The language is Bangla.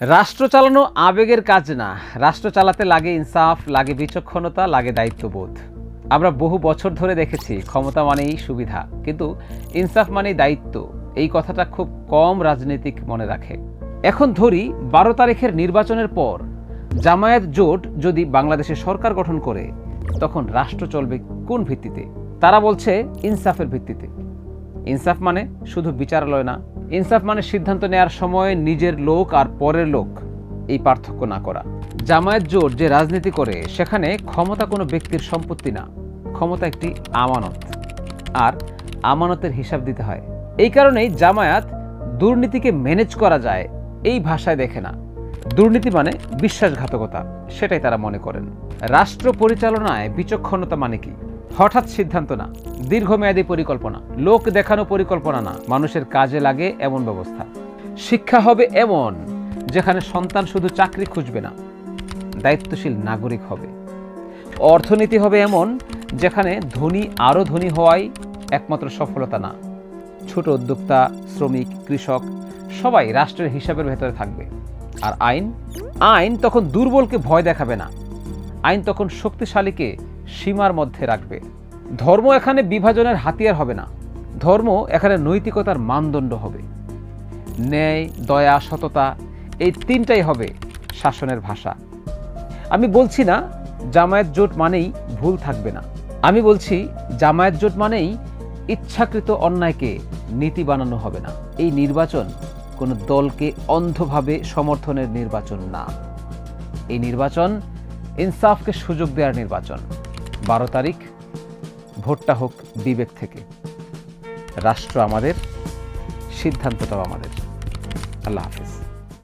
রাষ্ট্র চালানো আবেগের কাজ না। রাষ্ট্র চালাতে লাগে ইনসাফ, লাগে বিচক্ষণতা, লাগে দায়িত্ববোধ। আমরা বহু বছর ধরে দেখেছি ক্ষমতা মানেই সুবিধা, কিন্তু ইনসাফ মানেই দায়িত্ব। এই কথাটা খুব কম রাজনীতিক মনে রাখে। এখন ধরি 12 তারিখের নির্বাচনের পর জামায়াত জোট যদি বাংলাদেশে সরকার গঠন করে, তখন রাষ্ট্র চলবে কোন ভিত্তিতে? তারা বলছে ইনসাফের ভিত্তিতে। ইনসাফ মানে শুধু বিচারালয় না, ইনসাফ মানে সিদ্ধান্ত নেওয়ার সময় নিজের লোক আর পরের লোক এই পার্থক্য না করা। জামায়াত জোট যে রাজনীতি করে, সেখানে ক্ষমতা কোনো ব্যক্তির সম্পত্তি না, ক্ষমতা একটি আমানত, আর আমানতের হিসাব দিতে হয়। এই কারণেই জামায়াত দুর্নীতিকে ম্যানেজ করা যায় এই ভাষায় দেখে না। দুর্নীতি মানে বিশ্বাসঘাতকতা, সেটাই তারা মনে করেন। রাষ্ট্র পরিচালনায় বিচক্ষণতা মানে কি? হঠাৎ সিদ্ধান্ত না, দীর্ঘমেয়াদী পরিকল্পনা, লোক দেখানো পরিকল্পনা না, মানুষের কাজে লাগে এমন ব্যবস্থা। শিক্ষা হবে এমন যেখানে সন্তান শুধু চাকরি খুঁজবে না, দায়িত্বশীল নাগরিক হবে। অর্থনীতি হবে এমন যেখানে ধনী আরও ধনী হওয়াই একমাত্র সফলতা না, ছোট উদ্যোক্তা, শ্রমিক, কৃষক সবাই রাষ্ট্রের হিসাবের ভেতরে থাকবে। আর আইন তখন দুর্বলকে ভয় দেখাবে না, আইন তখন শক্তিশালীকে সীমার মধ্যে রাখবে। ধর্ম এখানে বিভাজনের হাতিয়ার হবে না, ধর্ম এখানে নৈতিকতার মানদণ্ড হবে। ন্যায়, দয়া, সততা এই তিনটাই হবে শাসনের ভাষা। আমি বলছি না জামায়াত জোট মানেই ভুল থাকবে না, আমি বলছি জামায়াত জোট মানেই ইচ্ছাকৃত অন্যায়কে নীতি বানানো হবে না। এই নির্বাচন কোনো দলকে অন্ধভাবে সমর্থনের নির্বাচন না, এই নির্বাচন ইনসাফকে সুযোগ দেওয়ার নির্বাচন। 12 তারিখ ভোটটা হোক বিবেক থেকে। রাষ্ট্র আমাদের, সিদ্ধান্তটাও আমাদের। আল্লাহ হাফেজ।